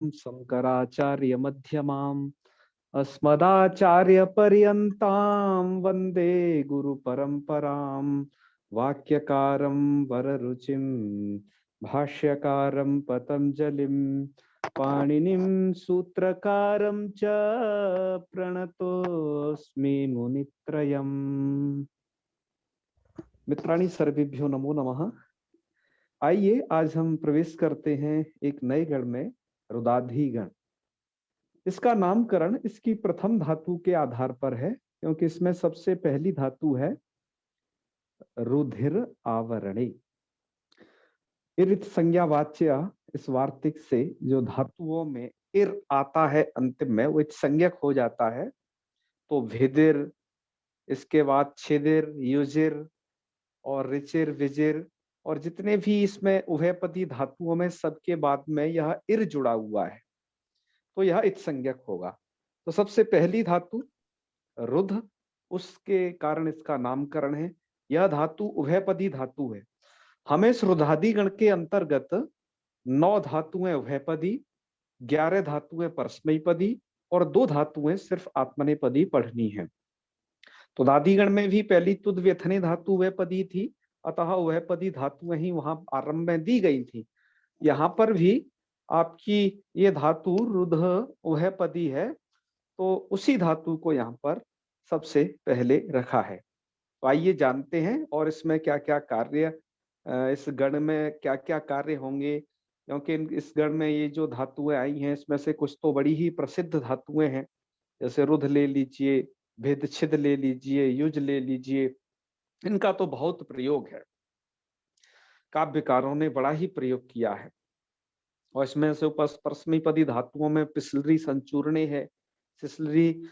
शंकराचार्य मध्यमाम् अस्मदाचार्य पर्यन्तां वन्दे गुरु परंपरां वाक्यकारं वररुचिं भाष्यकारं पतंजलिं पाणिनिं सूत्रकारं च प्रणतोऽस्मि मुनित्रयम्। मित्राणि सर्वेभ्यो नमो नमः। आइए आज हम प्रवेश करते हैं एक नए गण में, रुदाधि गण। इसका नामकरण इसकी प्रथम धातु के आधार पर है, क्योंकि इसमें सबसे पहली धातु है रुधिर आवरणे। इरित संज्ञावाच्य इस वार्तिक से जो धातुओं में इर आता है अंतिम में, वो इत संज्ञक हो जाता है। तो भिदिर, इसके बाद छिदिर, युजिर और रिचिर, विजिर और जितने भी इसमें उभयपदी धातुओं में सबके बाद में यह इर जुड़ा हुआ है, तो यह इत संज्ञक होगा। तो सबसे पहली धातु रुध, उसके कारण इसका नामकरण है। यह धातु उभयपदी धातु है। हमें इस रुधादि गण के अंतर्गत 9 धातुएं उभयपदी, 11 धातुएं परस्मैपदी और 2 धातुएं सिर्फ आत्मनेपदी पढ़नी है। तो दादीगण में भी पहली तुद व्यथने धातु उभयपदी थी, अतः उभयपदी धातुएं ही वहां आरंभ में दी गई थी। यहाँ पर भी आपकी ये धातु रुध उभयपदी है, तो उसी धातु को यहाँ पर सबसे पहले रखा है। तो आइए जानते हैं और इसमें क्या क्या कार्य, इस गण में क्या क्या कार्य होंगे। क्योंकि इस गण में ये जो धातुएं आई हैं, इसमें से कुछ तो बड़ी ही प्रसिद्ध धातुएं हैं, जैसे रुध ले लीजिए, भिद छिद ले लीजिए, युज ले लीजिए। इनका तो बहुत प्रयोग है, काव्यकारों ने बड़ा ही प्रयोग किया है। और इसमें से परस्मैपदी धातुओं में पिसलरी संचूर्णे है, सिसलरी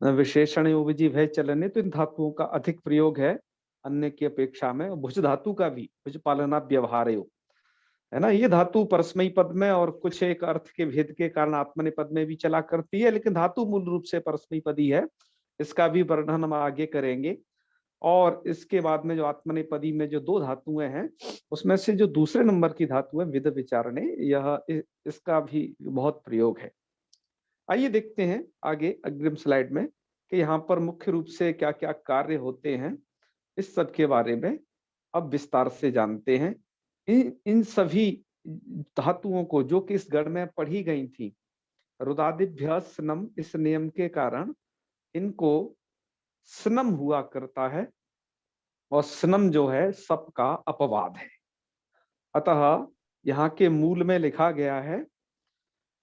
विशेषण उपजी भय चलने, तो इन धातुओं का अधिक प्रयोग है अन्य की अपेक्षा में। भुज धातु का भी भुज पालना व्यवहार है ना, ये धातु परस्मई पद में और कुछ एक अर्थ के भेद के कारण आत्मनेपद में भी चला करती है, लेकिन धातु मूल रूप से परस्मई पदी है। इसका भी वर्णन हम आगे करेंगे। और इसके बाद में जो आत्मनेपदी में जो 2 धातुएं हैं, उसमें से जो दूसरे नंबर की धातु है विद विचारणे, यह इसका भी बहुत प्रयोग है। आइए देखते हैं आगे अग्रिम स्लाइड में कि यहाँ पर मुख्य रूप से क्या क्या कार्य होते हैं। इस सब के बारे में अब विस्तार से जानते हैं। इन सभी धातुओं को जो कि इस गण में पढ़ी गई थी, रुदादिभ्य स्नम, इस नियम के कारण इनको स्नम हुआ करता है, और स्नम जो है सबका अपवाद है। अतः यहाँ के मूल में लिखा गया है,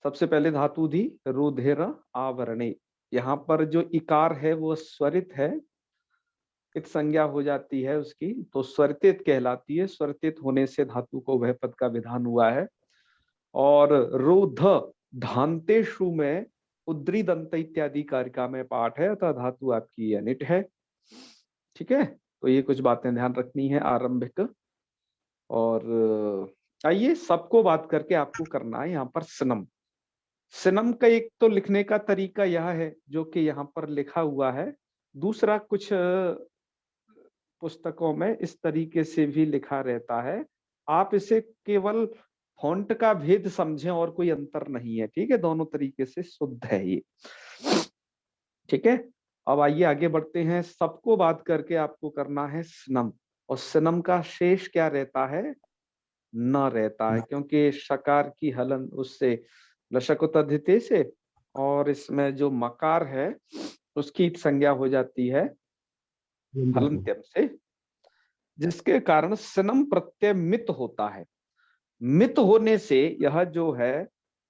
सबसे पहले धातु दी रुधिर आवरणे। यहाँ पर जो इकार है वो स्वरित है, इत संज्ञा हो जाती है उसकी, तो स्वरित कहलाती है। स्वरित होने से धातु को वह पद का विधान हुआ है। और रुध धांतेषु में उद्री दंत इत्यादि कारिका में पाठ है, अतः धातु आपकी अनिट है। ठीक है, तो ये कुछ बातें ध्यान रखनी है आरंभिक। और आइए सबको बात करके आपको करना है यहाँ पर स्नम। स्नम का एक तो लिखने का तरीका यह है जो कि यहाँ पर लिखा हुआ है, दूसरा कुछ पुस्तकों में इस तरीके से भी लिखा रहता है। आप इसे केवल फॉन्ट का भेद समझें और कोई अंतर नहीं है। ठीक है, दोनों तरीके से शुद्ध है ये। ठीक है, अब आइए आगे बढ़ते हैं। सबको बात करके आपको करना है स्नम, और स्नम का शेष क्या रहता है, न रहता है, क्योंकि शकार की हलन उससे लशकुतधिते से, और इसमें जो मकार है उसकी संज्ञा हो जाती है हलंत्यम से, जिसके कारण स्नम प्रत्यय मित होता है। मित होने से यह जो है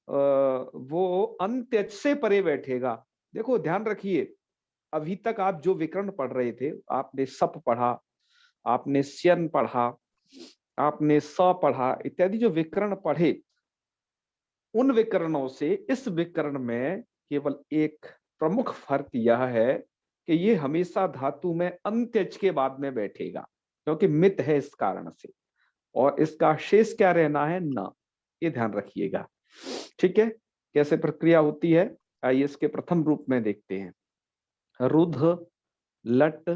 वो अंत्यज से परे बैठेगा। देखो ध्यान रखिए, अभी तक आप जो विकर्ण पढ़ रहे थे, आपने सप पढ़ा, आपने स्यन पढ़ा, आपने स पढ़ा इत्यादि जो विकर्ण पढ़े, उन विकरणों से इस विकर्ण में केवल एक प्रमुख फर्क यह है कि ये हमेशा धातु में अंत्यज के बाद में बैठेगा, क्योंकि मित है इस कारण से, और इसका शेष क्या रहना है, न। ये ध्यान रखिएगा। ठीक है, कैसे प्रक्रिया होती है आइए इसके प्रथम रूप में देखते हैं। रुध लट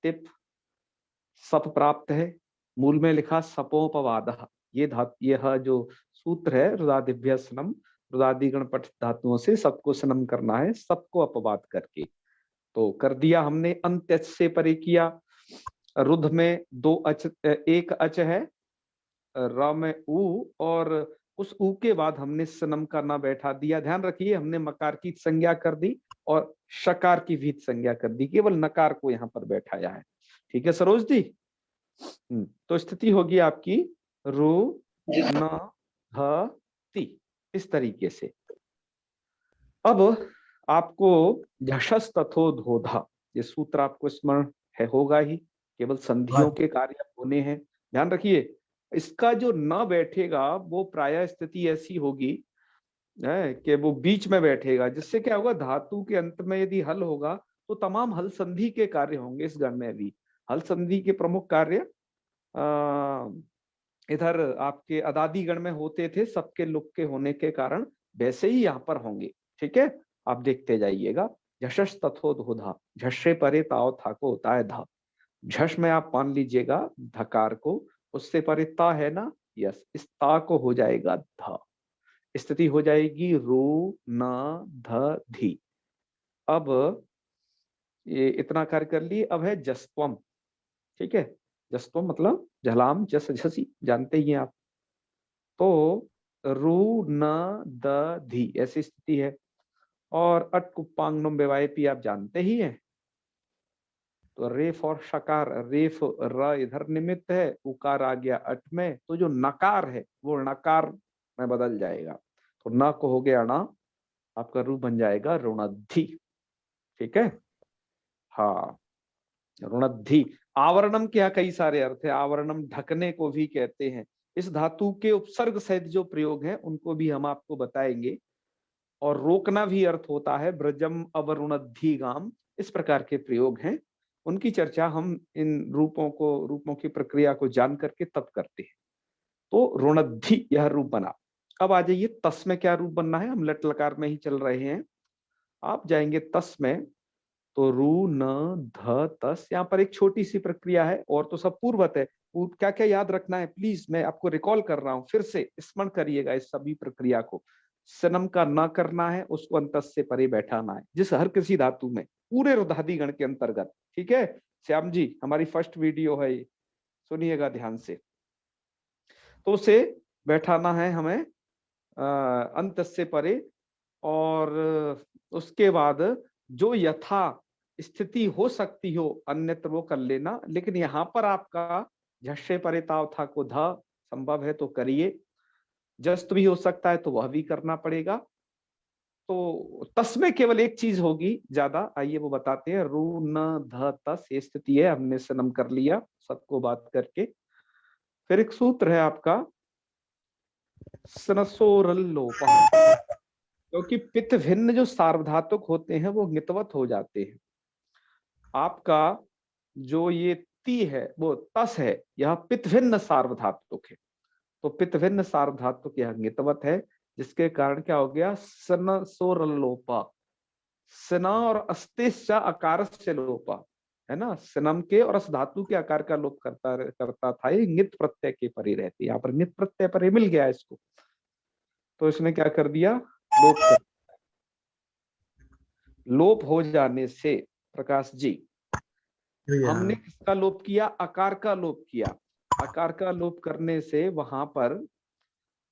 तिप सप प्राप्त है, मूल में लिखा सपोपवाद। ये यह जो सूत्र है रुदादिभ्य स्नम, रुदादिगण पठ धातुओं से सबको सनम करना है, सबको अपवाद करके। तो कर दिया हमने, अंत्य से परे किया। रुध में दो अच, एक अच है, र में उ, और उस उ के बाद हमने सनम का ना बैठा दिया। ध्यान रखिए, हमने मकार की संज्ञा कर दी और शकार की भी संज्ञा कर दी, केवल नकार को यहाँ पर बैठाया है। ठीक है सरोज जी। तो स्थिति होगी आपकी रु न ध ती, इस तरीके से। अब आपको झषस तथो धोधा, ये सूत्र आपको स्मरण है होगा ही, केवल संधियों के कार्य होने हैं। ध्यान रखिए, इसका जो न बैठेगा वो प्रायः स्थिति ऐसी होगी है कि वो बीच में बैठेगा, जिससे क्या होगा, धातु के अंत में यदि हल होगा तो तमाम हल संधि के कार्य होंगे। इस गण में भी हल संधि के प्रमुख कार्य इधर आपके अदादि गण में होते थे, सबके लुक के होने के कारण वैसे ही यहाँ पर होंगे। ठीक है, आप देखते जाइएगा। झषस तथो धोधा, झषे परे ताओ था को होता है धा। झष में आप मान लीजिएगा धकार को, उससे परे ता है ना, यस, इस ता को हो जाएगा धा। स्थिति हो जाएगी रू न ध धी। अब ये इतना कार्य कर लिए। अब है जस्त्वम। ठीक है, जस्त्वम मतलब झलाम जस झसी, जानते ही हैं आप। तो रू न द धी ऐसी स्थिति है। और अट कुप्पांगनुम बेवायपी आप जानते ही हैं। तो रेफ और शकार, रेफ र इधर निमित्त है, उकार आ गया अट में, तो जो नकार है वो णकार में बदल जाएगा। तो न को हो गया ना, आपका रूप बन जाएगा ऋणद्धि। ठीक है, हाँ, ऋणद्धि। आवरणम के यहाँ कई सारे अर्थ है, आवरणम ढकने को भी कहते हैं। इस धातु के उपसर्ग सहित जो प्रयोग है उनको भी हम आपको बताएंगे। और रोकना भी अर्थ होता है, ब्रजम अवरुणद्धि गाम, इस प्रकार के प्रयोग हैं। उनकी चर्चा हम इन रूपों की प्रक्रिया को जान करके तब करते हैं। तो ऋणद्धि यह रूप बना। अब आ जाइए तस में क्या रूप बनना है, हम लट लकार में ही चल रहे हैं। आप जाएंगे तस में, तो रू न ध तस, यहाँ पर एक छोटी सी प्रक्रिया है, और तो सब पूर्वत है। क्या क्या याद रखना है, प्लीज मैं आपको रिकॉल कर रहा हूं, फिर से स्मरण करिएगा इस सभी प्रक्रिया को। सनम का न करना है, उसको अंतस से परे बैठाना है, जिस हर किसी धातु में, पूरे रुधादि गण के अंतर्गत। ठीक है श्याम जी, हमारी फर्स्ट वीडियो है, सुनिएगा ध्यान से। तो उसे बैठाना है हमें अंत से परे। और उसके बाद जो यथा स्थिति हो सकती हो अन्यत्र वो कर लेना, लेकिन यहाँ पर आपका झष्य परे ताव था को ध संभव है तो करिए, जस्त भी हो सकता है तो वह भी करना पड़ेगा। तो तस में केवल एक चीज होगी ज्यादा, आइए वो बताते हैं। रू न ध तस ये स्थिति है, हमने सनम कर लिया सबको बात करके। फिर एक सूत्र है आपका सनसोरल लोपः, क्योंकि पित्त भिन्न जो सार्वधातुक होते हैं वो नितवत हो जाते हैं। आपका जो ये ती है वो तस है, यह पित्त भिन्न सार्वधातुक है। तो पित्त भिन्न सार्वधातुक यह नितवत है, जिसके कारण क्या हो गया, सन सोरल लोपा। सना और अस्तेश्च आकार से लोपा है ना, सनम के और अस धातु के आकार का लोप करता था। ये नित प्रत्यय के परे रहती, यहाँ पर नित प्रत्यय परे मिल गया इसको, तो इसने क्या कर दिया, लोप हो जाने से प्रकाश जी हमने किसका लोप किया, आकार का लोप किया। आकार का लोप करने से वहां पर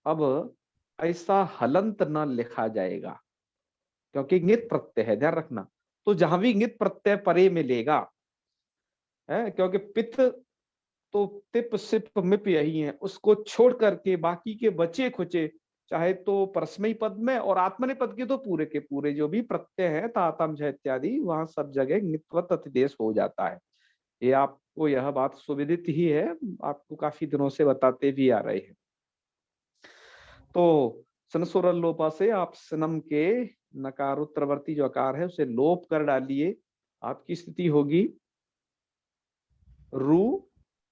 अब ऐसा हलंत न लिखा जाएगा, क्योंकि नित प्रत्यय है, ध्यान रखना। तो जहां भी नित प्रत्यय परे मिलेगा है, क्योंकि पित्त तो तिप सिप मिप यही है, उसको छोड़ करके बाकी के बचे खुचे, चाहे तो परस्मयी पद में और आत्मनेपद के तो पूरे के पूरे जो भी प्रत्यय है तातम झ इत्यादि, वहां सब जगह नित्वत अतिदेश हो जाता है। ये आपको यह बात सुविदित ही है, आपको काफी दिनों से बताते भी आ रहे हैं। तो सनसुरल लोपा से आप सनम के नकार उत्तरवर्ती जो आकार है उसे लोप कर डालिए, आपकी स्थिति होगी रू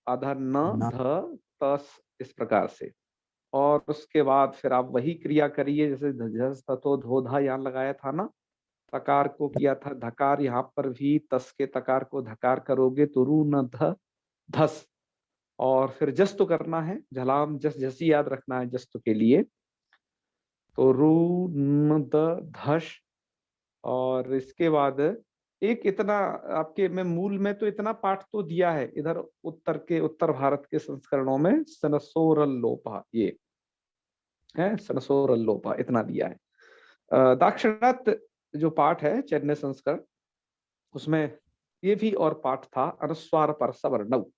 आधा न ध तस, इस प्रकार से। और उसके बाद फिर आप वही क्रिया करिए जैसे झस तथो धोधा यहाँ लगाया था ना, तकार को किया था धकार, यहाँ पर भी तस के तकार को धकार करोगे तो रू न ध धस। और फिर जस्तु करना है, झलाम जस झसी याद रखना है जस्तु के लिए। तो रू न द धश, और इसके बाद एक इतना आपके में मूल में तो इतना पाठ तो दिया है, इधर उत्तर भारत के संस्करणों में सनसोरल लोपा, ये है सनसोरल लोपा, इतना दिया है। दाक्षिणात्य जो पाठ है चैन्य संस्करण, उसमें ये भी और पाठ था, अनुस्वार पर सवर्णव,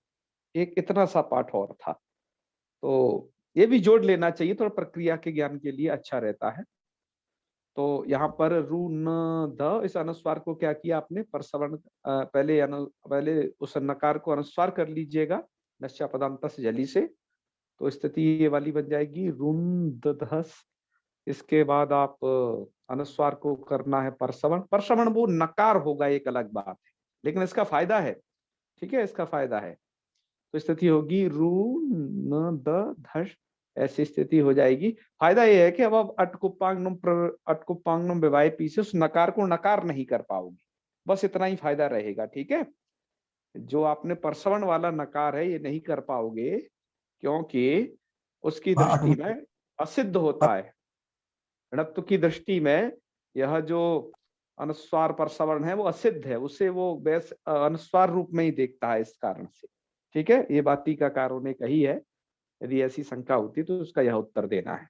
एक इतना सा पाठ और था। तो ये भी जोड़ लेना चाहिए, थोड़ा प्रक्रिया के ज्ञान के लिए अच्छा रहता है। तो यहाँ पर रू न द, इस अनुस्वार को क्या किया आपने, परसवर्ण, पहले उस नकार को अनुस्वार कर लीजिएगा नश्चा पदांत जली से, तो स्थिति ये वाली बन जाएगी रुंदधस। इसके बाद आप अनुस्वार को करना है परसवर्ण, परसवर्ण वो नकार होगा, एक अलग बात है, लेकिन इसका फायदा है, ठीक है, इसका फायदा है। तो स्थिति होगी रू न द धस, ऐसी स्थिति हो जाएगी। फायदा ये है कि अब आप अटकुपांगनम विवाह पीछे उस नकार को नकार नहीं कर पाओगे, बस इतना ही फायदा रहेगा, ठीक है। जो आपने परसवर्ण वाला नकार है ये नहीं कर पाओगे, क्योंकि उसकी दृष्टि में असिद्ध होता है। णत्व की दृष्टि में यह जो अनुस्वार परसवर्ण है वो असिद्ध है, उसे वो अनुस्वार रूप में ही देखता है, इस कारण से, ठीक है। ये बात टीकाकारों ने कही है, यदि ऐसी शंका होती तो उसका यह उत्तर देना है।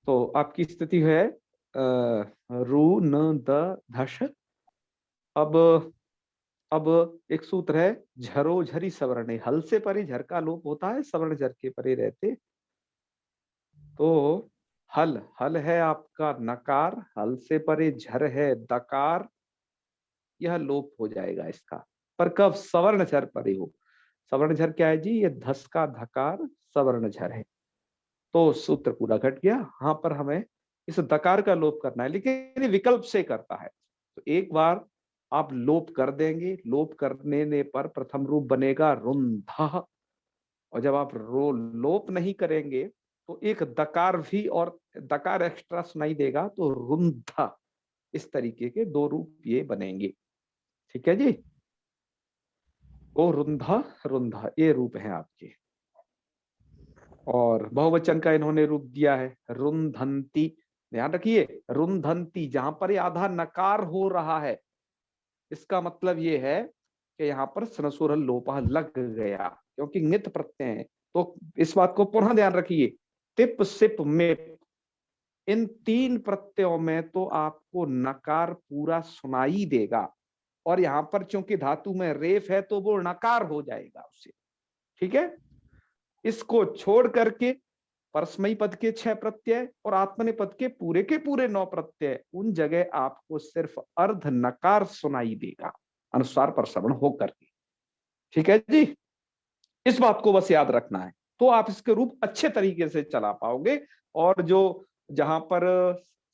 तो आपकी स्थिति है रू न द धश। अब एक सूत्र है झरो झरी सवर्ण, हल से परे झर का लोप होता है, सवर्ण झर के परे रहते। तो हल, हल है आपका नकार, हल से परे झर है दकार, यह लोप हो जाएगा इसका। पर कब, सवर्ण झर परे हो। सवर्ण झर क्या है जी, ये धस का धकार सवर्ण झर है। तो सूत्र पूरा घट गया। यहाँ पर हमें इस दकार का लोप करना है, लेकिन विकल्प से करता है। तो एक बार आप लोप कर देंगे, लोप करने पर प्रथम रूप बनेगा रुंधा, और जब आप लोप नहीं करेंगे तो एक दकार भी और दकार एक्स्ट्रा सुनाई देगा, तो रुंधा, इस तरीके के दो रूप ये बनेंगे, ठीक है जी। ओ रुंधा, रुंधा ये रूप है आपके। और बहुवचन का इन्होंने रूप दिया है रुंधंती, ध्यान रखिए, रुंधंती, जहां पर ये आधा नकार हो रहा है, इसका मतलब ये है कि यहाँ पर सनसुरल लोपा लग गया, क्योंकि नित प्रत्यय है। तो इस बात को पुनः ध्यान रखिए, तिप सिप मेप, इन तीन प्रत्ययों में तो आपको नकार पूरा सुनाई देगा, और यहाँ पर चूंकि धातु में रेफ है तो वो नकार हो जाएगा उससे, ठीक है। इसको छोड़ करके परस्मयी पद के 6 प्रत्यय और आत्मनेपद पद के पूरे 9 प्रत्यय, उन जगह आपको सिर्फ अर्ध नकार सुनाई देगा अनुस्वार परसवर्ण होकर के, ठीक है जी। इस बात को बस याद रखना है, तो आप इसके रूप अच्छे तरीके से चला पाओगे। और जो जहां पर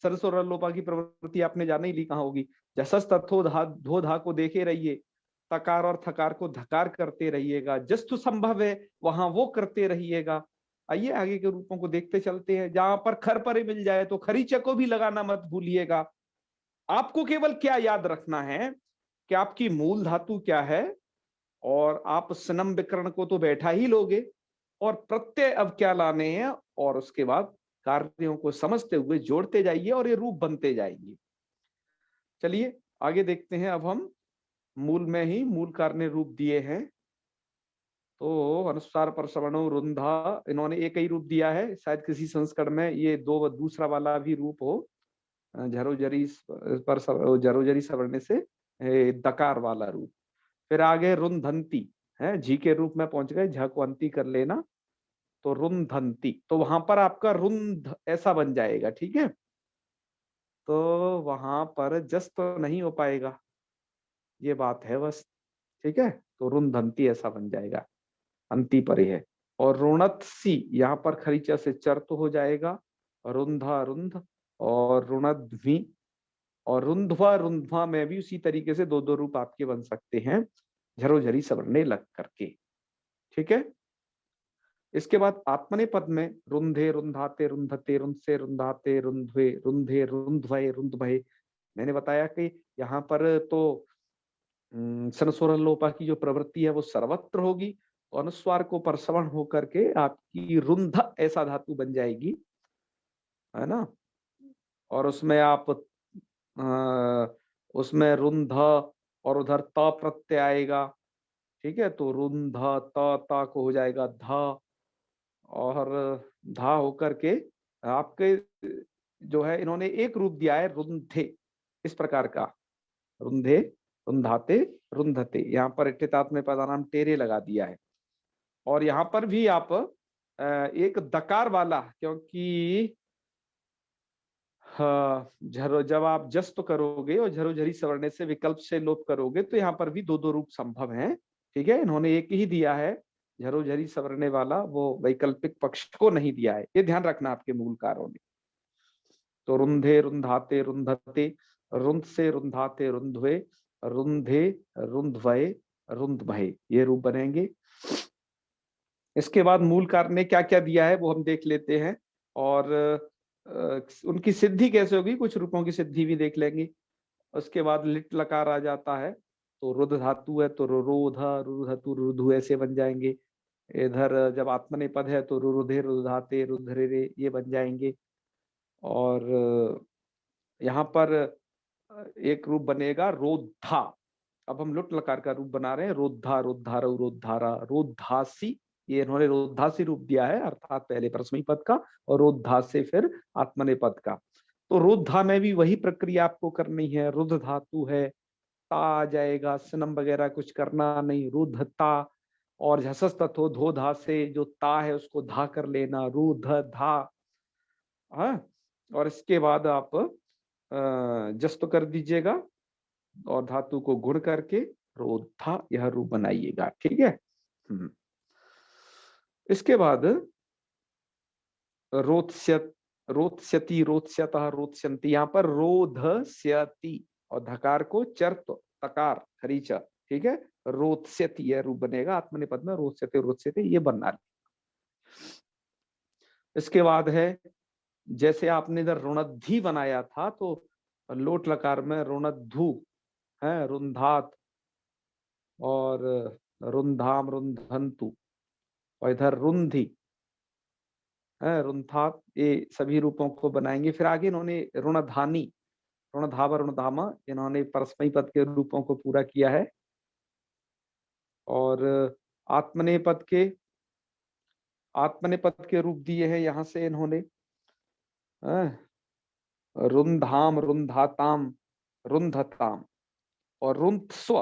सरस्वर लोपा की प्रवृत्ति आपने जाने ही ली कहाँ होगी, जसस तथो धो धा को देखे रहिए, तकार और थकार को धकार करते रहिएगा, जस्तु संभव है वहां वो करते रहिएगा। आइए आगे के रूपों को देखते चलते हैं। जहां पर खर परे मिल जाए तो खरीचे को भी लगाना मत भूलिएगा। आपको केवल क्या याद रखना है कि आपकी मूल धातु क्या है, और आप सनम विकर्ण को तो बैठा ही लोगे, और प्रत्यय अब क्या लाने हैं, और उसके बाद कार्यों को समझते हुए जोड़ते जाइए और ये रूप बनते जाएंगे। चलिए आगे देखते हैं। अब हम मूल में ही मूल कार्य रूप दिए हैं। तो अनुस्वार परसवर्ण रुंधा, इन्होंने एक ही रूप दिया है, शायद किसी संस्करण में ये दो दूसरा वाला भी रूप हो, झरोझरी झरोझरी सवर्ण से दकार वाला रूप। फिर आगे रुंधंती है, झी के रूप में पहुंच गए, झ को अंती कर लेना, तो रुंधंती, तो वहां पर आपका रुंध ऐसा बन जाएगा, ठीक है। तो वहां पर जस तो नहीं हो पाएगा, ये बात है बस, ठीक है। तो रुंधंती ऐसा बन जाएगा, अंति परे है। और रुणत सी, यहाँ पर खरीचा से चर तो हो जाएगा, रुंधा रुंध, और रुणध्वी, और रुंधवा रुंधवा में भी उसी तरीके से दो दो रूप आपके बन सकते हैं, झरोझरी सवरने लग करके, ठीक है। इसके बाद आत्मने पद में रुंधे रुंधाते रुंधते रुंधसे रुंधाते रुंधवे रुंधे रुंधभय रुंधभय, मैंने बताया कि यहाँ पर तो सनसोरल लोपा की जो प्रवृत्ति है वो सर्वत्र होगी, तो अनुस्वार को परसवर्ण होकर के आपकी रुंध ऐसा धातु बन जाएगी। है ना। और उसमें आप उसमें रुंध और उधर त प्रत्यय आएगा, ठीक है। तो रुंध त को हो जाएगा ध, और धा होकर के आपके जो है इन्होंने एक रूप दिया है रुंधे, इस प्रकार का, रुंधे, रुंधाते, रुंधते। यहाँ पर इट्ठितात्मय पदानाम टेरे लगा दिया है। और यहाँ पर भी आप एक दकार वाला, क्योंकि झरो जब आप जस्त करोगे और झरोझरी सवरने से विकल्प से लोप करोगे तो यहाँ पर भी दो दो रूप संभव हैं, ठीक है। इन्होंने एक ही दिया है झरोझरी सवरने वाला, वो वैकल्पिक पक्ष को नहीं दिया है, ये ध्यान रखना आपके मूलकारों ने। तो रुंधे, रुंधाते, रुंधते, रुंध से रुंधाते, रुंधवे, रुंधे, रुंधवय, रुंधभय, ये रूप बनेंगे। इसके बाद मूलकार ने क्या क्या दिया है वो हम देख लेते हैं, और उनकी सिद्धि कैसे होगी, कुछ रूपों की सिद्धि भी देख लेंगे। उसके बाद लिट लकार आ जाता है, तो रुध धातु है तो रुरोध, रुधतु, रुधु ऐसे बन जाएंगे। इधर जब आत्मनेपद है तो रुरुधे, रुधाते, रुधरे, ये बन जाएंगे। और यहाँ पर एक रूप बनेगा रोधा। अब हम लुट लकार का रूप बना रहे हैं, रोधा, रोधारा, रोधारा, रोधासी, ये इन्होंने रोधासी रूप दिया है, अर्थात पहले परस्मैी पद का और रोधा से फिर आत्मनेपद का। तो रोधा में भी वही प्रक्रिया आपको करनी है, रुध धातु है, ता आ जाएगा, सनम वगैरह कुछ करना नहीं, रुधता। और झसस तथो धो धा से जो ता है उसको धा कर लेना, रुध धा। हाँ, और इसके बाद आप जस्त कर दीजिएगा और धातु को गुण करके रोधा यह रूप बनाइएगा, ठीक है। इसके बाद रोत्स्यत, रोत्स्यति, रोत्स्यतः, रोत्स्यन्ति, यहाँ पर रोधस्यति और धकार को चर्त तकार खरीच, ठीक है। रोत्स्यति यह रूप बनेगा आत्मनेपद में, रोत्स्यते, रोत्स्यते, ये बनना है। इसके बाद है, जैसे आपने इधर ऋणद्धि बनाया था तो लोट लकार में ऋणद्धु है, रुंधात और रुंधाम, रुंधंतु, और इधर रुंधी है, रुंथात, ये सभी रूपों को बनाएंगे। फिर आगे इन्होंने ऋणधानी, ऋणधावा, ऋणधामा, इन्होंने परस्मैी पद के रूपों को पूरा किया है। और आत्मनेपद के रूप दिए हैं यहाँ से इन्होंने, रुंधाम, रुंधाताम, रुंधताम और रुंधस्व,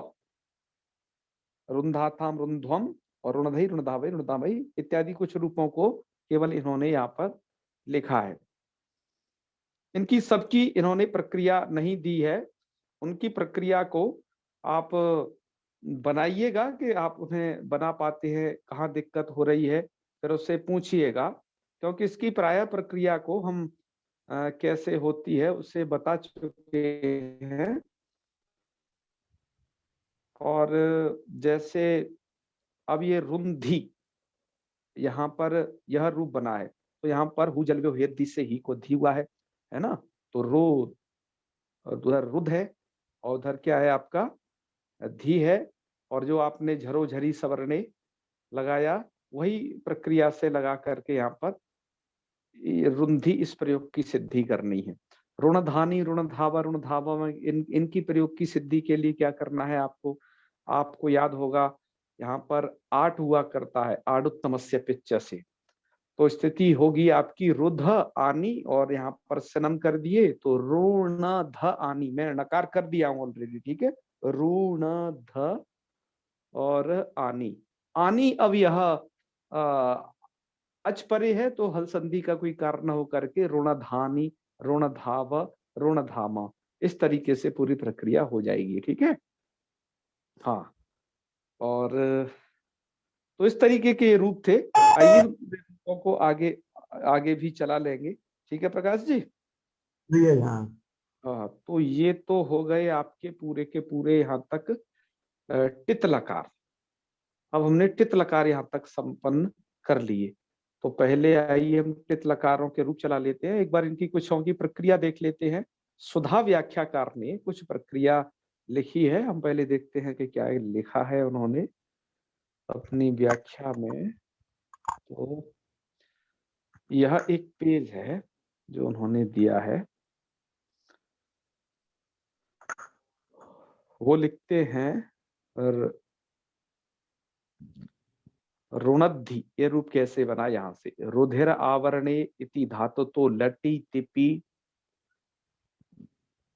रुंधाताम, रुंध्वम और ऋणधई, ऋणधावई, ऋणधामई इत्यादि कुछ रूपों को केवल इन्होंने यहाँ पर लिखा है। इनकी सबकी इन्होंने प्रक्रिया नहीं दी है, उनकी प्रक्रिया को आप बनाइएगा कि आप उन्हें बना पाते हैं, कहाँ दिक्कत हो रही है फिर उससे पूछिएगा, क्योंकि इसकी प्राय प्रक्रिया को हम कैसे होती है उससे बता चुके हैं। और जैसे अब ये रुंधी, यहाँ पर यह रूप बना है, तो यहाँ पर हु जल वेद से ही को धी हुआ है ना। तो रो, उधर रुध है और उधर क्या है आपका धी है, और जो आपने झरोझरी सवरणे लगाया वही प्रक्रिया से लगा करके यहाँ पर रुंधी इस प्रयोग की सिद्धि करनी है। ऋणधानी, ऋणधावा, ऋणधावा में इनकी प्रयोग की सिद्धि के लिए क्या करना है आपको, आपको याद होगा यहाँ पर आठ हुआ करता है, आडुत्तमस्य पिच्च से, तो स्थिति होगी आपकी रुध आनी, और यहाँ पर सनम कर दिए तो ऋण ध आनी, मैं नकार कर दिया हूं ऑलरेडी, ठीक है। ऋण ध और आनी, आनी अब यह अच परे है तो हल संधि का कोई कारण हो करके ऋणधानी, ऋणधाव, ऋणधामा, इस तरीके से पूरी प्रक्रिया हो जाएगी, ठीक है। हाँ, और तो इस तरीके के रूप थे। आइए हम रूपों को आगे आगे भी चला लेंगे, ठीक है प्रकाश जी। हाँ, तो ये तो हो गए आपके पूरे के पूरे यहाँ तक टित लकार। अब हमने टित लकार यहाँ तक संपन्न कर लिए, तो पहले आइए हम टित लकारों के रूप चला लेते हैं, एक बार इनकी कुछ की प्रक्रिया देख लेते हैं। सुधा व्याख्याकार ने कुछ प्रक्रिया लिखी है, हम पहले देखते हैं कि क्या लिखा है उन्होंने अपनी व्याख्या में। तो यह एक पेज है, जो उन्होंने दिया है वो लिखते हैं रुणद्धि। ये रूप कैसे बना, यहां से रुधिर आवरणे इति धातु तो लटी तिपी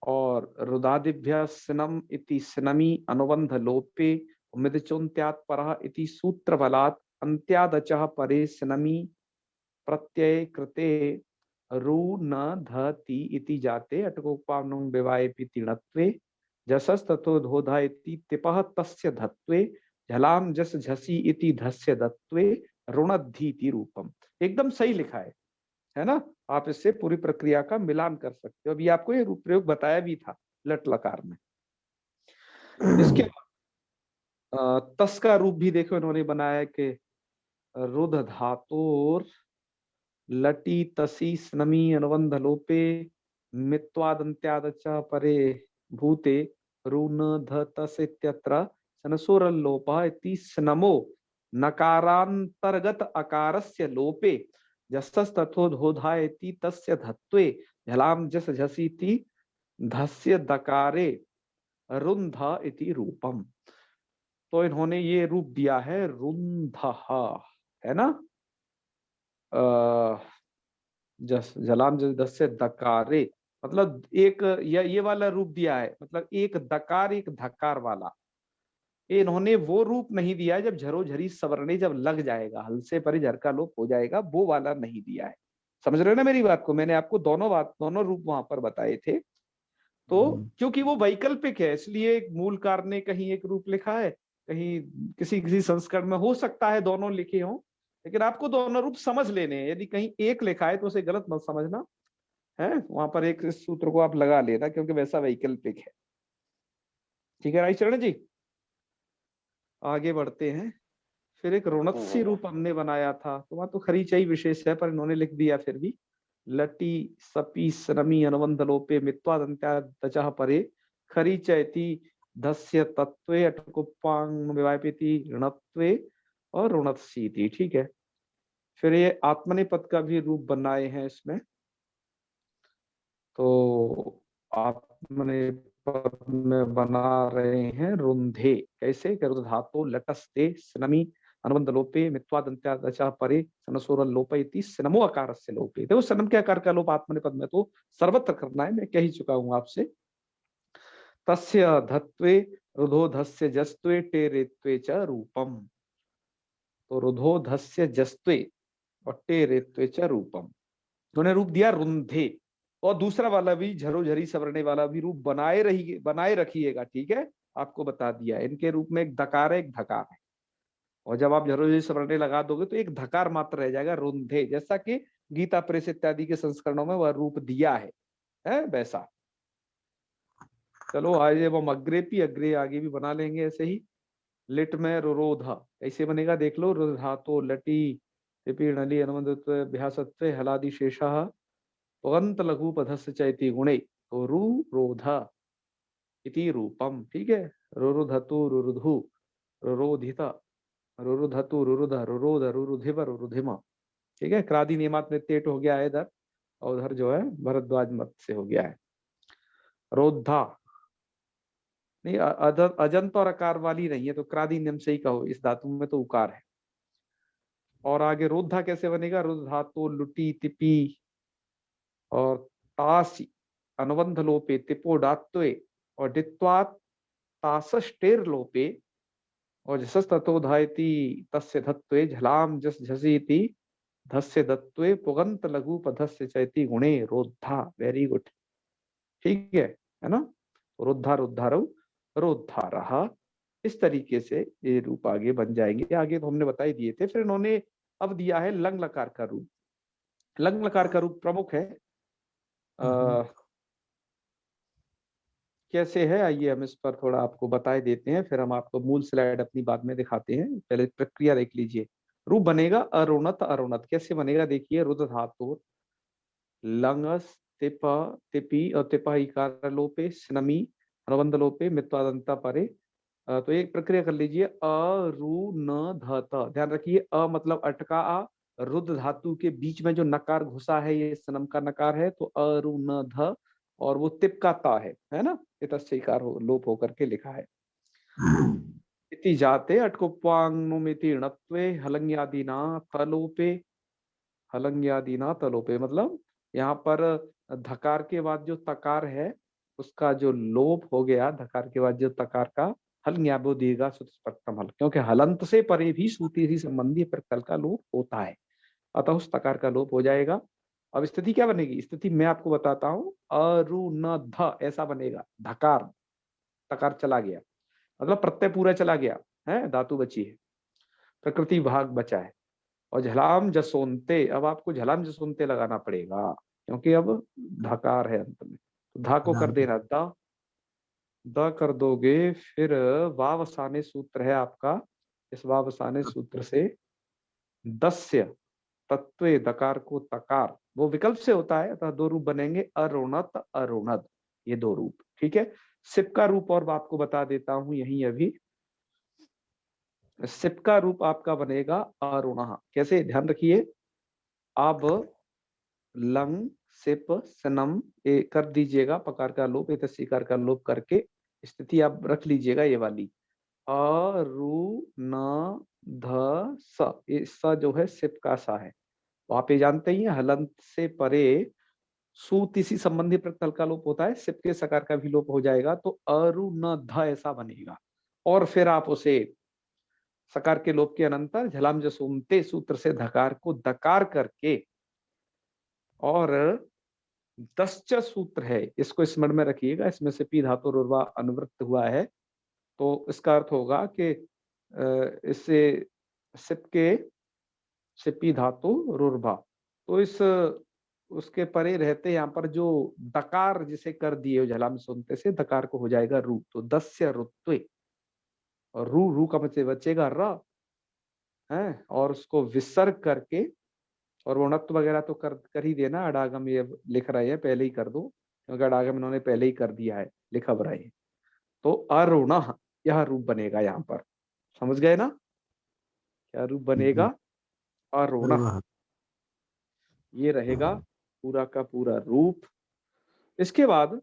और रुदादिभ्य स्नम इति स्नमी अनुबंध लोपे मिदचुन्त्यात् परः इति सूत्र बलात् अन्त्यादचः परे स्नमी प्रत्यय कृते रु न धति इति जाते अटकोपानुं विवाहेपि तीणत्वे जसस्ततो धोधा इति तिपः तस्य धत्वे झलाम जस झसी इति धस्य दत्वे ऋणद्धि इति रूपम। एकदम सही लिखा है ना। आप इससे पूरी प्रक्रिया का मिलान कर सकते हो। अभी आपको ये रूप प्रयोग बताया भी था लट लकार में। इसके तस का रूप भी देखो इन्होंने बनाया कि रुध धातुर लटी तसी स्नमी अनुबंध लोपे मित्वादंत्यादच परे भूते ऋण ध तस इत्यत्र सनसोरल्लोपः इति स्नमो नकारांतर्गत अकारस्य लोपे जस्तस्तथोधोधा इति तस्य धत्वे झलाम जस झसीति धस्य दकारे रुंध इति रूपम। तो इन्होंने ये रूप दिया है रुंधः, है ना। जस जलाम जस दस्य दकारे मतलब एक ये वाला रूप दिया है, मतलब एक दकार एक धकार वाला। ये इन्होंने वो रूप नहीं दिया है जब झरो झरी सवर्णे जब लग जाएगा, हल से परे झर का लोप हो जाएगा, वो वाला नहीं दिया है। समझ रहे हो ना मेरी बात को। मैंने आपको दोनों रूप वहां पर बताए थे। तो क्योंकि वो वैकल्पिक है इसलिए मूल कार ने कहीं एक रूप लिखा है, कहीं किसी किसी संस्करण में हो सकता है दोनों लिखे हों, लेकिन आपको दोनों रूप समझ लेने हैं। यदि कहीं एक लिखा है तो उसे गलत मत समझना है, वहां पर एक सूत्र को आप लगा लेना क्योंकि वैसा वैकल्पिक है। ठीक है राइचरण जी, आगे बढ़ते हैं। फिर एक ऋणस्य रूप हमने बनाया था, तो वहां तो खरीचाई विशेष है पर इन्होंने लिख दिया फिर भी लटी सपी श्रमी अनुबंध लोपे मित्वादंत्यादचः परे खरीचयति धस्य तत्वे अटकुप्पांग विवाहिति ऋणत्वे और ऋणत्सीति। ठीक है। फिर ये आत्मनेपद का भी रूप बनाए हैं इसमें। तो आत्मनेपद में बना रहे हैं रुंधे। कैसे, धातु लटस्ते स्नमी अनुबंध लोपे मित्वादंत्यादचः परे सनसोरल लोप इति स्नमो आकार से लोपे। देखो स्नम के आकार का लोप आत्मनेपद में तो सर्वत्र करना है, मैं कह ही चुका हूं आपसे। तस्य धत्वे रुधो धस्य जस्त्वे टेरेत्वे च रूपम। तो रुधो धस्य जस्त्वे और टेरेत्वे च रूपम, उन्होंने रूप दिया रुंधे। और दूसरा वाला भी झरो झरी सवरने वाला भी रूप बनाए रखिएगा। ठीक है, आपको बता दिया। इनके रूप में एक दकार है एक धकार है, और जब आप झरो झरी सवरने लगा दोगे तो एक धकार मात्र रह जाएगा रुंधे, जैसा कि गीता प्रेस इत्यादि के संस्करणों में वह रूप दिया है वैसा। चलो आज हम अग्रे आगे भी बना लेंगे ऐसे ही। लिट में रुरोधा ऐसे बनेगा, देख लो। रुधातो लटी नली अनुबंधत्व भ्यासत्व हलादि शेषः पुगंत लघु पधस्य चैति गुणे तो रु रोधा इति रूपम। ठीक है। रुरुधतु रुरुधु रुरोधित रुरुधतु रुरुध रुरोध रुरुधिव रुरुधिमा। ठीक है। क्रादि नियमात में तेट हो गया है इधर, और उधर जो है भरद्वाज मत से हो गया है रोधा। नहीं, अजंत और अकार वाली नहीं है, तो क्रादि नियम से ही कहो, इस धातु में तो उकार है। और आगे रोधा कैसे बनेगा, रुद्ध धातु लुटी तिपी और तासी अनुबंध लोपे तिपो डात्वे और डित्वात तासष्टेर लोपे और जसस ततो धायति तस्य धत्वे झलाम जस झसीति धस्य दत्वे पुगंत लघु पधस्य चैति गुणे रोधा। Very good. ठीक है ना। रोधा रुद्धारव रोधा रहा। इस तरीके से ये रूप आगे बन जाएंगे। आगे तो हमने बता ही दिए थे। फिर इन्होंने अब दिया है लंग लकार का रूप। लंग लकार का रूप प्रमुख है। कैसे है, आइए हम इस पर थोड़ा आपको बताए देते हैं, फिर हम आपको मूल स्लाइड अपनी बाद में दिखाते हैं। पहले प्रक्रिया देख लीजिए। रूप बनेगा अरुणत। अरुणत कैसे बनेगा, देखिए। रुद्र धातु लंगस तिप तिपी और तिपा इकार लोपे स्नमी अनुबंध लोपे मित्वादंता परे। तो एक प्रक्रिया कर लीजिए। अ रु न ध त, ध्यान रखिए। अ मतलब अटका आ, रुद्र धातु के बीच में जो नकार घुसा है ये सनम का नकार है, तो अरुणध, और वो तिप का ता है ना, इतस्यकार हो लोप होकर के लिखा है। इति जाते अटकुप्वांगनुमिति णत्वे हलंग्यादिना तलोपे, हलंग्यादिना तलोपे मतलब यहाँ पर धकार के बाद जो तकार है उसका जो लोप हो गया, धकार के बाद जो तकार का हलंग्याबो दीर्घा सुतस्पष्टम हल, क्योंकि हलंत से परे भी सूती ही संबंधी प्रकल का लोप होता है, अतः उस तकार का लोप हो जाएगा। अब स्थिति क्या बनेगी, स्थिति मैं आपको बताता हूँ, अरुणध ऐसा बनेगा, धकार तकार चला गया मतलब प्रत्यय पूरा चला गया है, धातु बची है, प्रकृति भाग बचा है, और झलाम जसोनते, अब आपको झलाम जसोनते लगाना पड़ेगा क्योंकि अब धकार है अंत में, तो धा को कर देना द, द कर दोगे, फिर वावसाने सूत्र है आपका, इस वावसाने सूत्र से दस्य तत्वे दकार को तकार, वो विकल्प से होता है, अतः दो रूप बनेंगे, अरुणत अरुणद, ये दो रूप, ठीक है। सिप का रूप और आपको बता देता हूं यही अभी, सिप का रूप आपका बनेगा अरुणः, कैसे ध्यान रखिए, अब लंग सिप सनम ए कर दीजिएगा, पकार का लोप ए तस्कार का लोप करके स्थिति आप रख लीजिएगा ये वाली, अरु न ध स, ये स जो है सिप का सा है, वहां पे जानते ही हैं हलंत से परे सूत इसी संबंधी प्रत्यय का लोप होता है, सिप के सकार का भी लोप हो जाएगा, तो अरु न ध ऐसा बनेगा, और फिर आप उसे सकार के लोप के अनंतर झलाम जसुमते सूत्र से धकार को दकार करके, और दश्च सूत्र है, इसको स्मरण में रखिएगा, इसमें से पी धातु रुर्वा अनुवृत्त हुआ है, तो इसका अर्थ होगा कि इससे सिप के सिपी धातु रुर्भा, तो इस उसके परे रहते यहाँ पर जो दकार जिसे कर दिए झलाम सुनते से दकार को हो जाएगा रू, तो दस्य रुत्वे, और रू रू का बचेगा र है, और उसको विसर्ग करके, और वणत्व वगैरह तो कर ही देना, अडागम ये लिख रहे हैं पहले ही कर दो, क्योंकि अडागम इन्होंने पहले ही कर दिया है, लिखा रहे हैं, तो अरुण यह रूप बनेगा, यहाँ पर समझ गए ना, क्या रूप बनेगा, अरुण, ये रहेगा पूरा का पूरा रूप। इसके बाद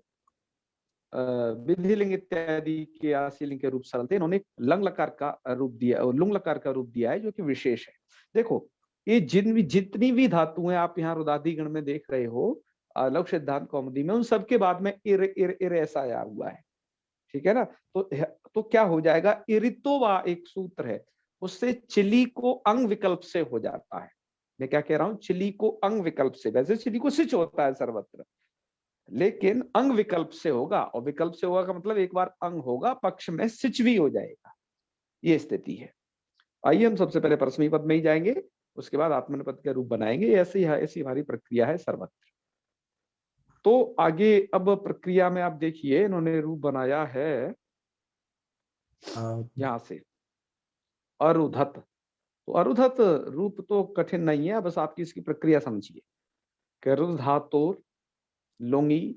विधिलिंग इत्यादि के आशीलिंग के रूप सरल थे, इन्होंने लंग लकार का रूप दिया, लुंग लकार का रूप दिया है जो कि विशेष है। देखो ये जितनी भी धातु हैं आप यहाँ रुदादि गण में देख रहे हो, लघु सिद्धांत कौमुदी में, उन सबके बाद में इर इर इर ऐसा आया हुआ है, ठीक है ना, तो क्या हो जाएगा, इरितोवा एक सूत्र है, उससे चिली को अंग विकल्प से हो जाता है, मैं क्या कह रहा हूं, चिली को अंग विकल्प से, वैसे चिली को सिच होता है सर्वत्र, लेकिन अंग विकल्प से होगा, और विकल्प से होगा का मतलब एक बार अंग होगा पक्ष में सिच भी हो जाएगा, ये स्थिति है। आइए हम सबसे पहले परस्मै पद में ही जाएंगे, उसके बाद आत्मनेपद के रूप बनाएंगे, ऐसी हमारी प्रक्रिया है सर्वत्र। तो आगे अब प्रक्रिया में आप देखिए इन्होंने रूप बनाया है यहां से अरुधत, तो अरुधत रूप तो कठिन नहीं है, बस आपकी इसकी प्रक्रिया समझिए कि रुध धातुर लुंगी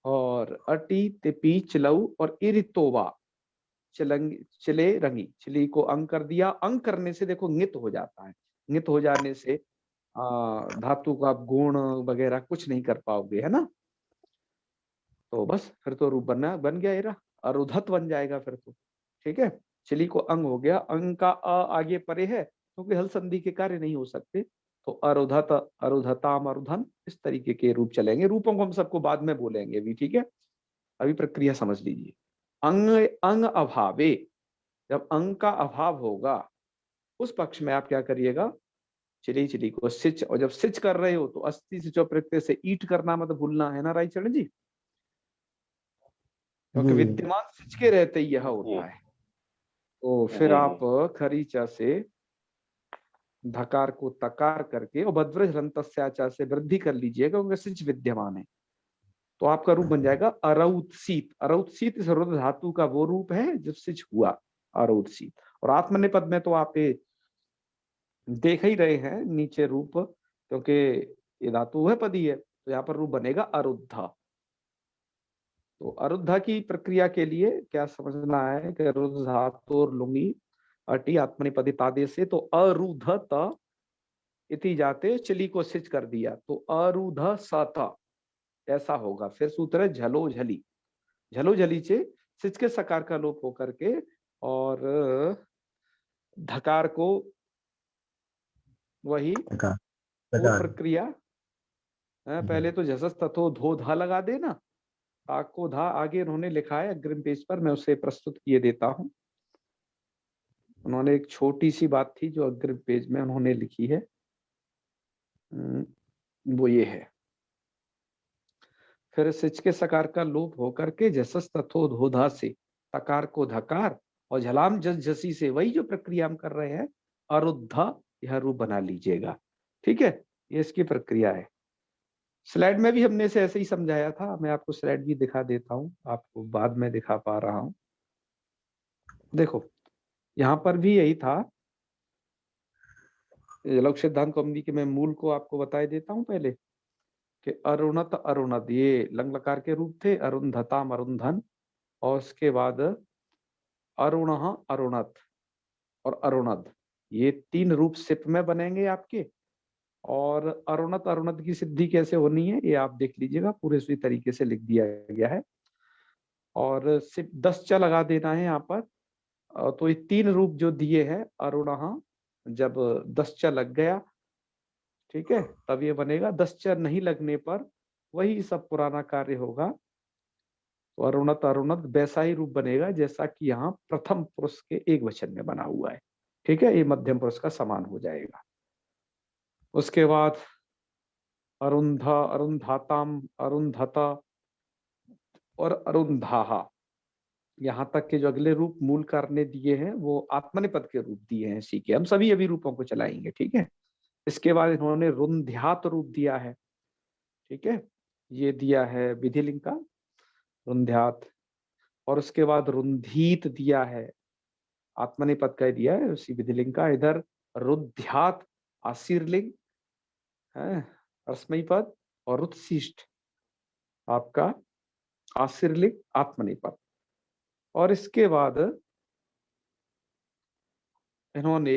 और अटी तिपी चिलऊ और इरितोवा चिले रंगी, चिली को अंग कर दिया, अंग करने से देखो नित हो जाता है, नित हो जाने से धातु का गुण वगैरह कुछ नहीं कर पाओगे, है ना, तो बस फिर तो रूप बन गया, एरा अरुधत बन जाएगा फिर तो, ठीक है। चिली को अंग हो गया, अंग का आगे परे है क्योंकि हल संधि के कार्य नहीं हो सकते, तो अरुधत अरुधताम अरुधन, इस तरीके के रूप चलेंगे, रूपों को हम सबको बाद में बोलेंगे भी, ठीक है, अभी प्रक्रिया समझ लीजिए। अंग अंग अभावे, जब अंग का अभाव होगा उस पक्ष में आप क्या करिएगा, चिली चिली को सिच, और जब सिच कर रहे हो तो अस्थि सिचो प्रत्यय से ईट करना मत भूलना, है ना रायचरण जी, क्योंकि विद्यमान सिच के रहते ही यह होता है, तो फिर आप खरीचा से धकार को तकार करके और बद्वृज रंतस्याचा से वृद्धि कर लीजिएगा, क्योंकि सिच विद्यमान है, तो आपका रूप बन जाएगा अरौतसीत, अरौतसीत इस रुद्र धातु का वो रूप है जब सिच हुआ, अरौतसीत। और आत्मनेपद में तो आप देख ही रहे हैं नीचे रूप, क्योंकि ये धातु है पदी है, तो यहाँ पर रूप बनेगा अरुद्धा। तो अरुद्धा की प्रक्रिया के लिए क्या समझना है कि रुद्ध धातु लुंगी अटी आत्मनिपदी तादे से, तो अरुधत इति जाते चली को सिच कर दिया तो अरुध सत ऐसा होगा। फिर सूत्र है झलो झली, झलो झली से सिच के सकार का लोप होकर के और धकार को वही वो प्रक्रिया पहले तो जसस तथो धो धा लगा देना, ताक को धा आगे उन्होंने लिखा है अग्रिम पेज पर, मैं उसे प्रस्तुत किए देता हूं। उन्होंने एक छोटी सी बात थी जो अग्रिम पेज में उन्होंने लिखी है, वो ये है। फिर सिच के सकार का लोप होकर के जसस तथो धोधा से तकार को धकार और झलाम जस जसी से वही जो प्रक्रिया हम कर रहे हैं अरुद्धा यह रूप बना लीजिएगा। ठीक है, ये इसकी प्रक्रिया है। स्लाइड में भी हमने इसे ऐसे ही समझाया था, मैं आपको स्लाइड भी दिखा देता हूं, आपको बाद में दिखा पा रहा हूं। देखो यहां पर भी यही था, लघु सिद्धांत कौमुदी के मैं मूल को आपको बताए देता हूं पहले कि अरुणत अरुणद ये लंग लकार के रूप थे, अरुंधताम अरुंधन, और उसके बाद अरुण अरुणत और अरुणद, ये 3 रूप सिप में बनेंगे आपके। और अरुणत अरुणद की सिद्धि कैसे होनी है ये आप देख लीजिएगा, पूरे उसी तरीके से लिख दिया गया है। और सिप 10 च लगा देना है यहाँ पर। तो ये 3 रूप जो दिए हैं अरुण, जब 10 च लग गया, ठीक है, तब ये बनेगा। 10 च नहीं लगने पर वही सब पुराना कार्य होगा, तो अरुणत अरुणत वैसा ही रूप बनेगा जैसा कि यहाँ प्रथम पुरुष के एक वचन में बना हुआ है। ठीक है, ये मध्यम पुरुष का समान हो जाएगा। उसके बाद अरुंधा अरुंधाताम अरुंधता और अरुंधाहा, यहाँ तक के जो अगले रूप मूल कार्य ने दिए हैं वो आत्मनिपद के रूप दिए हैं इसी के, हम सभी अभी रूपों को चलाएंगे। ठीक है, इसके बाद इन्होंने रुंध्यात रूप दिया है। ठीक है, ये दिया है विधिलिंग का रुंध्यात, और उसके बाद रुंधीत दिया है, आत्मनिपद का दिया है उसी विधिलिंग का। इधर रुद्ध्यात आशीर्लिंग है रश्मि पद, और रुत्शिष्ट आपका आशीर्लिंग आत्मनिपद। और इसके बाद इन्होंने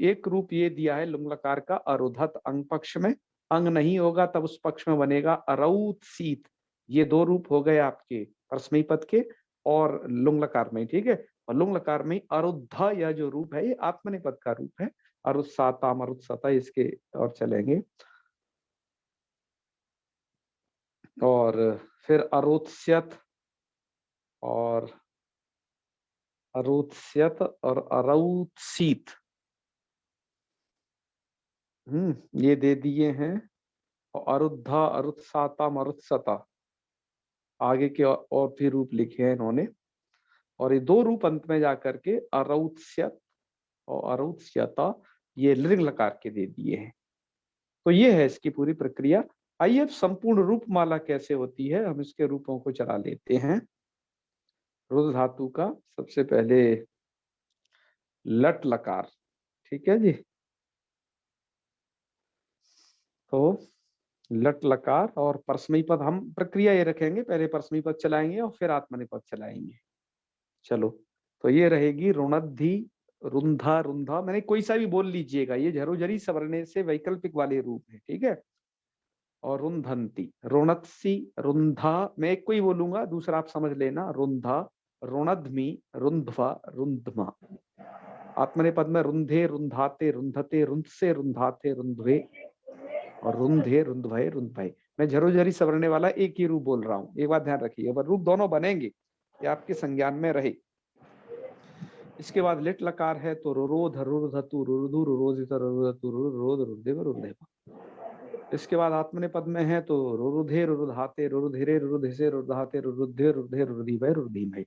एक रूप ये दिया है लुंग लकार का अरुधत, अंग पक्ष में अंग नहीं होगा तब उस पक्ष में बनेगा अरौत सीत। ये 2 रूप हो गए आपके रश्मि पद के और लुंग लकार में। ठीक है, और लुंग लकार में अरुद्ध यह जो रूप है ये आत्मनिपद का रूप है, अरुत्साताम अरुत्सता इसके और चलेंगे। और फिर अरोत्स्यत और अरोत्स्यत और अरौत्सीत, ये दे दिए हैं। और अरुद्धा अरुत्साताम अरुत्सता आगे के और भी रूप लिखे हैं इन्होंने, और ये 2 रूप अंत में जाकर के अरौत्स्यत और अरौत्स्यता ये लिंग लकार के दे दिए हैं। तो ये है इसकी पूरी प्रक्रिया। आइए अब संपूर्ण रूप माला कैसे होती है हम इसके रूपों को चला लेते हैं। रुद्र धातु का सबसे पहले लट लकार, ठीक है जी, तो लट लकार और परस्मई पद, हम प्रक्रिया ये रखेंगे, पहले परस्मई पद चलाएंगे और फिर आत्मनिपद चलाएंगे। चलो, तो ये रहेगी रुणद्धि रुंधा रुंधा, मैंने कोई सा भी बोल लीजिएगा, ये झरोझरी सवरने से वैकल्पिक वाले रूप है। ठीक है, और रुंधंती रुणत्सी रुंधा, मैं एक को ही बोलूंगा, दूसरा आप समझ लेना, रुंधा रुणध्मी रुंधवा रुंधमा। आत्मनिपद में रुंधे रुंधाते रुंधते रुंधसे रुंधाते रुंधवे और रुंधे रुंधभय रुंधभय। मैं झरोझरी सवरने वाला एक ही रूप बोल रहा हूँ, एक बात ध्यान रखिए, रूप दोनों बनेंगे, ये आपके संज्ञान में रहे। इसके बाद लिट लकार है तो रुरोध रुरधतु रुरुधु रुरोधित रुरुधतु रुरोध रुरुदेव रुरुदेव। इसके बाद आत्मनिपद में है तो रुरुधे रुरुधाते रुरुधिरे रुरुधिसे रुरुधाते रुरुधे रुरुधे रुरुधिभय रुरुधिमय।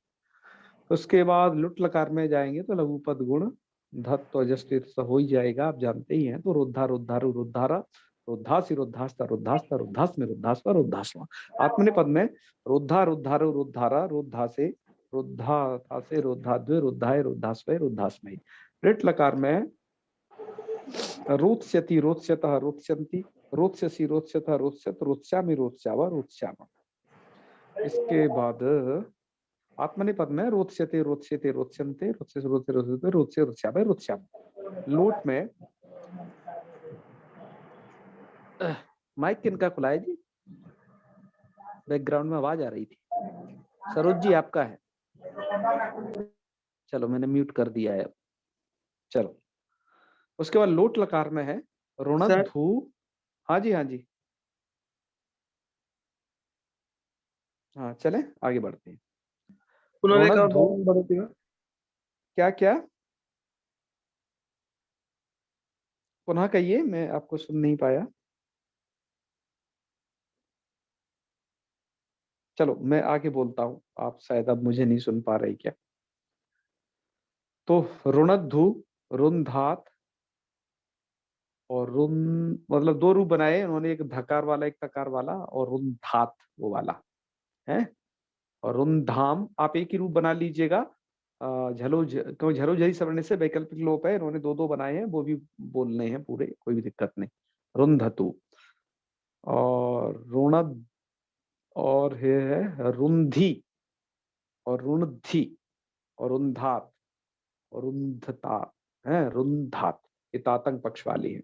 उसके बाद लुट लकार में जाएंगे तो लघुपद गुण धत्व अजस्टित हो ही जाएगा, आप जानते ही हैं। तो रुद्धा रुद्धारु रुद्धारा रुद्धासी रुद्धास्ता रुद्धास्ता रुद्धास में रुद्धास्वा रुद्धास्वा। आत्मनिपद में रुद्धा रुद्धारु रुद्धारा रुद्धा से रुद्धा से रुद्धाद्वय रुद्धाय रुद्धास्वय रुद्धास्मय। लिट लकार में रोत्स्यति रोत्स्यतः रोत्स्यन्ति रोत्स्यसि रोत्स्यतः रोत्स्यत रोत्स्यामि रोत्स्यावा रोत्स्यामा। इसके बाद आत्मनिपद में रोत्स्यते रोत्स्यते रोत्स्यन्ते रोत्स्यसे रोत्स्यते रोत्स्यते रोत्स्ये रोत्स्यावे रोत्स्यामा। लोट में माइक किनका खुला है जी? बैकग्राउंड में आवाज आ रही थी। सरोज जी आपका है। चलो मैंने म्यूट कर दिया है अब। चलो उसके बाद लोट लकार में है सर ऋणधू। हाँ जी हाँ जी, हाँ चले आगे बढ़ते हैं। पुनः एक और ऋणधू बार बताइएगा। क्या क्या पुनः कहिए, मैं आपको सुन नहीं पाया। चलो मैं आगे बोलता हूँ, आप शायद अब मुझे नहीं सुन पा रहे क्या। तो ऋणधू, रुंधात और रुन, मतलब दो रूप बनाए उन्होंने, एक धकार वाला एक तकार वाला, और रुंधात वो वाला है। और रुंधाम आप एक ही रूप बना लीजिएगा। क्योंकि झलो झरी सवर्ण से वैकल्पिक लोप है, इन्होंने दो दो बनाए हैं, वो भी बोलने हैं पूरे, कोई भी दिक्कत नहीं। रुंधतु और रुणद, और है रुंधी और रुणधि और रुंधात और रुंधता है, रुंधात। ये तातंग पक्ष वाली है,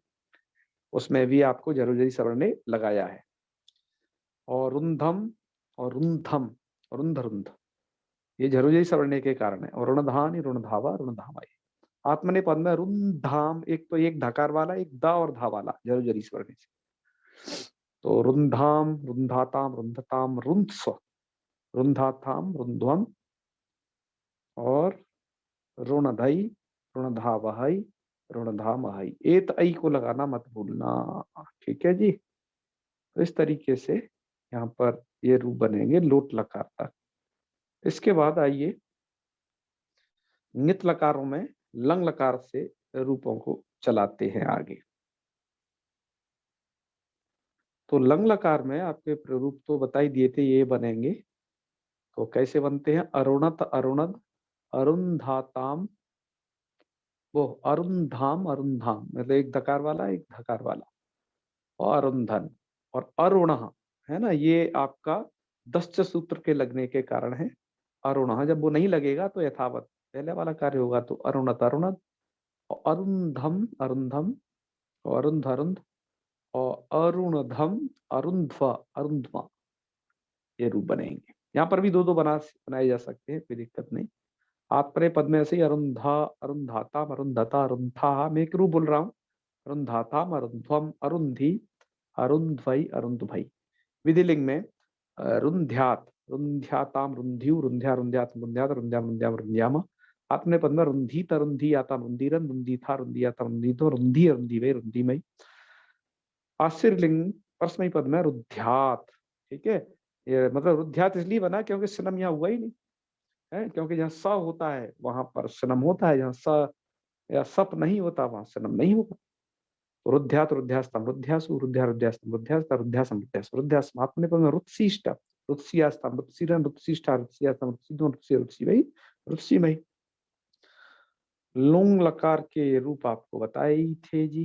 उसमें भी आपको जरूरी सवर्ण ने लगाया है। और रुंधम और रुंधम, रुंध रुंध, ये जरूरी सवर्ण के कारण है। और ऋणधान, ऋणधावा, ऋणधामा। आत्मनेपद में रुंधाम, एक तो एक धकार वाला, एक दा और धा वाला जरूरी स्वर्ण से। तो रुंधाम, रुंधाताम, रुंधताम, रुंध्स्व, रुंधाताम, रुंध्वम और ऋणधई, ऋणधावहई, ऋणधामहई। एत ऐ को लगाना मत भूलना, ठीक है जी। तो इस तरीके से यहाँ पर ये रूप बनेंगे लोट लकार तक। इसके बाद आइए नित लकारों में लंग लकार से रूपों को चलाते हैं आगे। तो लंग लकार में आपके प्ररूप तो बता ही दिए थे, ये बनेंगे। तो कैसे बनते हैं? अरुणत, अरुणद, अरुंधाताम, वो अरुंधाम, अरुंधाम मतलब एक दकार वाला एक धकार वाला, और अरुंधन और अरुण, है ना, ये आपका दश्च सूत्र के लगने के कारण है अरुण। जब वो नहीं लगेगा तो यथावत पहले वाला कार्य होगा। तो अरुणत, अरुणद, और अरुंधम, अरुंधम, और अरुंध, अरुंध, और अरुणधम, अरुंध्व, अरुंध्वा, ये रूप बनेंगे। यहाँ पर भी दो दो बनाए जा सकते हैं, कोई दिक्कत नहीं। आत्मने पद में ऐसे ही अरुंधा, अरुंधाता, अरुंधता, अरुंथा, मैं एक रूप बोल रहा हूँ। अरुंधाता, अरुंध्वम, अरुंधी, अरुंध्वई, अरुंधभई। विधिलिंग में रुंध्यात, रुंध्याताम, रुंध्यु, रुंध्या, रुंध्यात, रुंध्यात, रुंध्याम, रुंध्याम, रुंध्याम। आत्मने पद में रुंधीत, रुंधीयाताम, रुंधीरन, रुंधीथा, रुंधीयाताम, रुंधीतो, रुंधी, रुंधीवे, रुंधीमई। आशीर्लिंग परस्मई पद में रुद्ध्यात, ठीक है। ये मतलब रुद्ध्यात इसलिए बना क्योंकि सनम यहाँ हुआ ही नहीं है, क्योंकि जहाँ स होता है वहां पर सनम होता है, जहाँ स या सप नहीं होता वहां सनम नहीं होता। रुद्ध्यात, रुद्ध्यास्तम, रुद्ध्यासु, रुद्ध्या, रुद्ध्यास्तम, रुद्ध्यास्ता, रुद्ध्यासम, रुद्ध्यास, रुद्ध्यासम। आत्मने पद में रुत्सिष्ट, रुत्सियास्तम, रुत्सिरन, रुत्सिष्ठा, रुत्सियास्तम, रुत्सिदो, रुत्सि, रुत्सिवै, रुत्सिमय। लुंग लकार के रूप आपको बताए ही थे जी।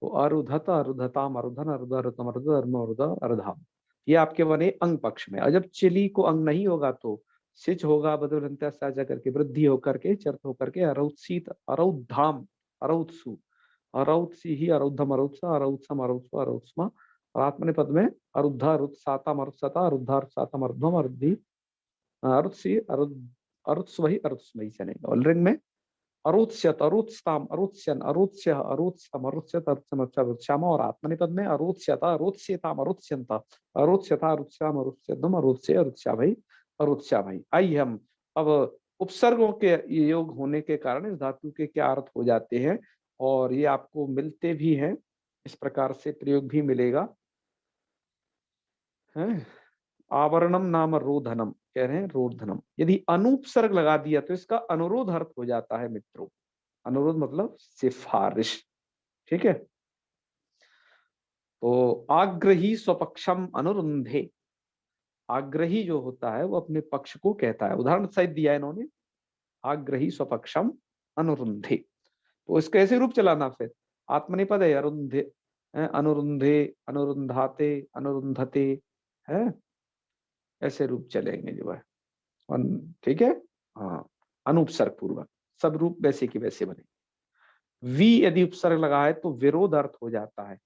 तो अरुधत, अरुधताम, अरुधन, अरुध, अरुतम, अरुध, अर्म, अरुध, अरुधाम। ये आपके बने अंग पक्ष में। और जब चिली को अंग नहीं होगा तो सिच होगा, बदलंत्या साजा करके वृद्धि होकर के चर्त होकर के अरौत्सीत, अरौधाम, अरौत्सु, अरौत्सी ही, अरौधम, अरौत्सा, अरौत्सम, अरौत्सु, अरौत्समा। और आत्मने पद में अरुद्धा, अरुत्सातम, अरुत्सता, अरुद्धा, अरुत्सातम, अरुद्धम, अरुद्धि, अरुत्सी, अरुत्स्वहि, अरुत्स्मयी चलेगा। और लिंग में अरोत्स्यत, अरोत्स्ताम, अरोत्स्यन, अरोत्स्य, अरोत्स्तम, अरोत्स्यत, अरोत्स्यम, अरोत्स्यामा। और आत्मनिपद में अरोत्स्यता, अरोत्स्यताम, अरोत्स्यंता, अरोत्स्यता, अरोत्स्याम, अरोत्स्यदम, अरोत्स्य, अरोत्स्या भाई, अरोत्स्या भाई। आइए हम अब उपसर्गों के योग होने के कारण इस धातु के क्या अर्थ हो जाते हैं, और ये आपको मिलते भी हैं, इस प्रकार से प्रयोग भी मिलेगा है। आवरणम नाम रोधनम, कह रहे हैं रोधनम। यदि अनुपसर्ग लगा दिया तो इसका अनुरोध अर्थ हो जाता है मित्रों। अनुरोध मतलब सिफारिश, ठीक है। तो आग्रही स्वपक्षम अनुरुंधे, आग्रही जो होता है वो अपने पक्ष को कहता है। उदाहरण सहित दिया है इन्होंने, आग्रही स्वपक्षम अनुरुंधे। तो इसका ऐसे रूप चलाना फिर आत्मनिपद है, अरुंधे, अनुरुंधे, अनुरुंधाते, अनुरुंधते, है, ऐसे रूप चलेंगे जो है। ठीक है, हाँ, अनुपसर्ग पूर्वक सब रूप वैसे की वैसे बने। वी यदि उपसर्ग लगा है तो विरोध अर्थ हो जाता है।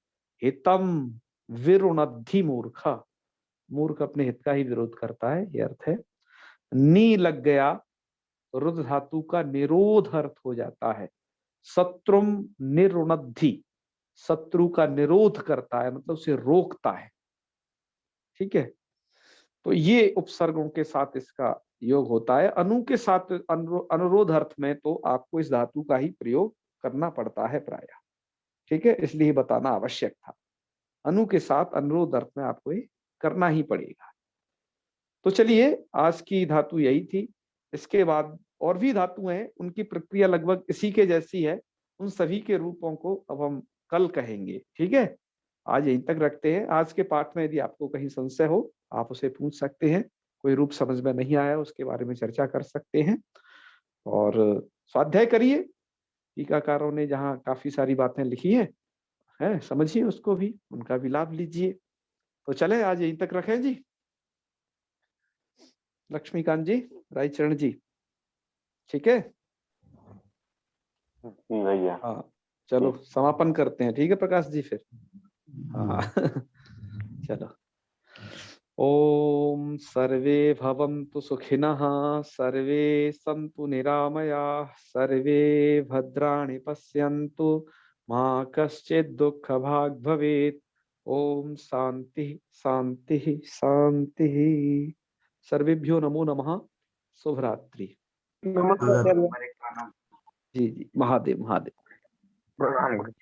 हितम विरुणद्धि मूर्ख, मूर्ख अपने हित का ही विरोध करता है, ये अर्थ है। नी लग गया, रुद्र धातु का निरोध अर्थ हो जाता है। शत्रुम निरुणद्धि, शत्रु का निरोध करता है, मतलब उसे रोकता है। ठीक है, तो ये उपसर्गों के साथ इसका योग होता है। अनु के साथ अनुरोध अर्थ में तो आपको इस धातु का ही प्रयोग करना पड़ता है प्रायः। ठीक है, इसलिए बताना आवश्यक था। अनु के साथ अनुरोध अर्थ में आपको ये करना ही पड़ेगा। तो चलिए, आज की धातु यही थी। इसके बाद और भी धातु हैं, उनकी प्रक्रिया लगभग इसी के जैसी है। उन सभी के रूपों को अब हम कल कहेंगे। ठीक है, आज यहीं तक रखते हैं। आज के पाठ में यदि आपको कहीं संशय हो, आप उसे पूछ सकते हैं। कोई रूप समझ में नहीं आया, उसके बारे में चर्चा कर सकते हैं। और स्वाध्याय करिए, टीकाकारों ने जहाँ काफी सारी बातें लिखी है, समझिए उसको भी, उनका भी लाभ लीजिए। तो चले, आज यहीं तक रखें जी। लक्ष्मीकांत जी, रायचरण जी, ठीक है भैया। हाँ, चलो समापन करते हैं। ठीक है प्रकाश जी, फिर हाँ चलो। ओम सर्वे भवन्तु सुखिनः, सर्वे सन्तु निरामयाः, सर्वे भद्राणि पश्यन्तु, मा कश्चित् दुःखभाग् भवेत्। ओम शांति शांति शांति। सर्वेभ्यो नमो नमः। शुभ रात्रि। नमस्कार। जी जी, महादेव महादेव। प्रणाम।